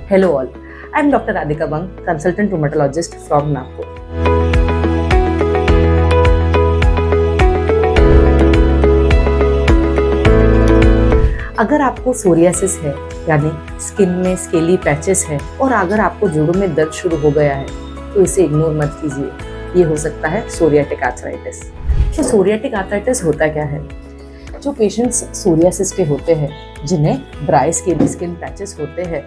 Hello all, I am Dr. Radhika Bang, consultant rheumatologist from Nagpur. अगर आपको psoriasis है यानी स्किन में स्केली पैचेस है और अगर आपको जोड़ों में दर्द शुरू हो गया है तो इसे इग्नोर मत कीजिए। ये हो सकता है सोरियाटिक आर्थराइटिस। तो सोरियाटिक आर्थराइटिस होता क्या है? जो पेशेंट्स सोरियासिस के होते हैं, जिन्हें ड्राई स्केली स्किन पैचेस होते हैं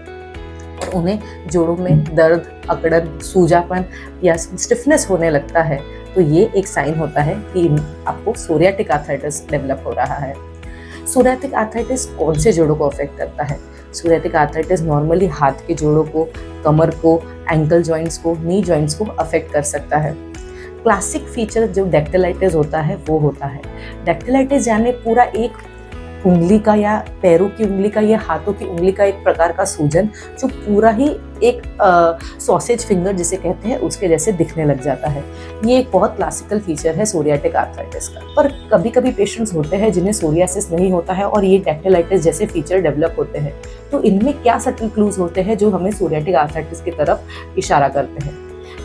और उन्हें जोड़ों में दर्द, अकड़न, सूजापन या स्टिफनेस होने लगता है, तो ये एक साइन होता है कि आपको सोरियाटिक आर्थराइटिस डेवलप हो रहा है। सोरियाटिक आर्थराइटिस कौन से जोड़ों को अफेक्ट करता है? सोरियाटिक आर्थराइटिस नॉर्मली हाथ के जोड़ों को, कमर को, एंकल जॉइंट्स को, नी जॉइंट्स को अफेक्ट कर सकता है। क्लासिक फीचर जो डैक्टिलाइटिस होता है वो होता है डैक्टिलाइटिस यानी पूरा एक उंगली का या पैरों की उंगली का या हाथों की उंगली का एक प्रकार का सूजन जो पूरा ही एक सॉसेज फिंगर जिसे कहते हैं उसके जैसे दिखने लग जाता है। ये एक बहुत क्लासिकल फीचर है सोरियाटिक आर्थराइटिस का। पर कभी कभी पेशेंट्स होते हैं जिन्हें सोरियासिस नहीं होता है और ये डैक्टिलाइटिस जैसे फीचर डेवलप होते हैं। तो इनमें क्या सटल क्लूज होते हैं जो हमें सोरियाटिक आर्थराइटिस की तरफ इशारा करते हैं?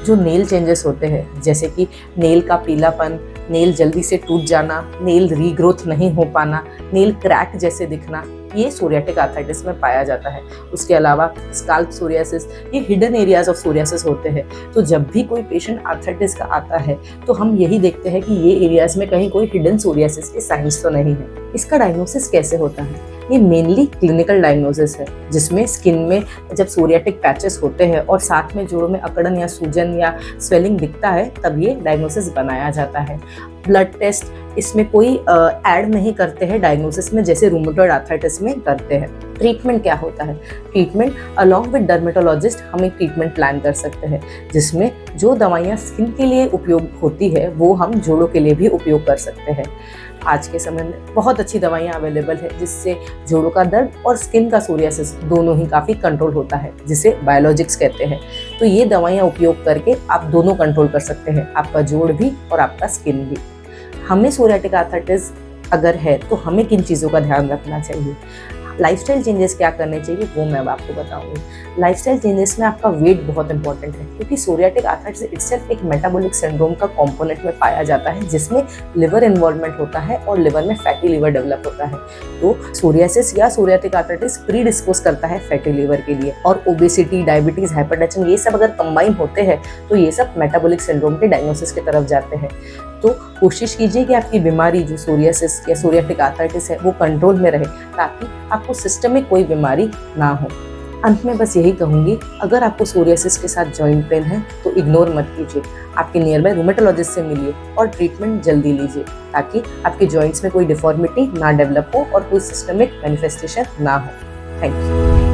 जो नेल चेंजेस होते हैं, जैसे कि नेल का पीलापन, नेल जल्दी से टूट जाना, नेल रीग्रोथ नहीं हो पाना, नेल क्रैक जैसे दिखना, ये सोरियाटिक आर्थराइटिस में पाया जाता है। उसके अलावा स्काल्प सोरियासिस, ये हिडन एरियाज ऑफ सोरियासिस होते हैं। तो जब भी कोई पेशेंट आर्थराइटिस का आता है तो हम यही देखते हैं कि ये एरियाज में कहीं कोई हिडन सोरियासिस के साइंस तो नहीं है। इसका डायग्नोसिस कैसे होता है? ये मेनली क्लिनिकल डायग्नोसिस है, जिसमें स्किन में जब सोरियाटिक पैचेस होते हैं और साथ में जोड़ों में अकड़न या सूजन या स्वेलिंग दिखता है तब ये डायग्नोसिस बनाया जाता है। ब्लड टेस्ट इसमें कोई ऐड नहीं करते हैं डायग्नोसिस में, जैसे रूमेटॉइड आर्थराइटिस में करते हैं। ट्रीटमेंट क्या होता है? ट्रीटमेंट अलॉन्ग विद डर्मेटोलॉजिस्ट हम एक ट्रीटमेंट प्लान कर सकते हैं, जिसमें जो दवाइयाँ स्किन के लिए उपयोग होती है वो हम जोड़ों के लिए भी उपयोग कर सकते हैं। आज के समय में बहुत अच्छी दवाइयाँ अवेलेबल है जिससे जोड़ों का दर्द और स्किन का सोरियासिस दोनों ही काफ़ी कंट्रोल होता है, जिसे बायोलॉजिक्स कहते हैं। तो ये दवाइयाँ उपयोग करके आप दोनों कंट्रोल कर सकते हैं, आपका जोड़ भी और आपका स्किन भी। हमें सोरियाटिक आर्थराइटिस अगर है तो हमें किन चीज़ों का ध्यान रखना चाहिए? लाइफस्टाइल चेंजेस क्या करने चाहिए वो मैं अब आपको बताऊंगी। लाइफस्टाइल चेंजेस में आपका वेट बहुत इंपॉर्टेंट है, क्योंकि सोरियाटिक आर्थराइटिस इटसेल्फ एक मेटाबॉलिक सिंड्रोम का कंपोनेंट में पाया जाता है, जिसमें लिवर इन्वॉल्वमेंट होता है और लिवर में फैटी लिवर डेवलप होता है। तो सोरियासिस या सोरियाटिक आर्थराइटिस प्री डिस्पोज करता है फैटी लिवर के लिए, और ओबेसिटी, डायबिटीज, हाइपरटेंशन ये सब अगर कंबाइन होते हैं तो ये सब मेटाबॉलिक सिंड्रोम के डायग्नोसिस की तरफ जाते हैं। तो कोशिश कीजिए कि आपकी बीमारी जो सोरियासिस या सोरियाटिक आर्थराइटिस है वो कंट्रोल में रहे, ताकि आपको सिस्टमिक कोई बीमारी ना हो। अंत में बस यही कहूँगी, अगर आपको सोरियासिस के साथ जॉइंट पेन है तो इग्नोर मत कीजिए, आपके नियर बाय रूमेटोलॉजिस्ट से मिलिए और ट्रीटमेंट जल्दी लीजिए, ताकि आपके जॉइंट्स में कोई डिफॉर्मिटी ना डेवलप हो और कोई सिस्टमिक मैनिफेस्टेशन ना हो। Thank you.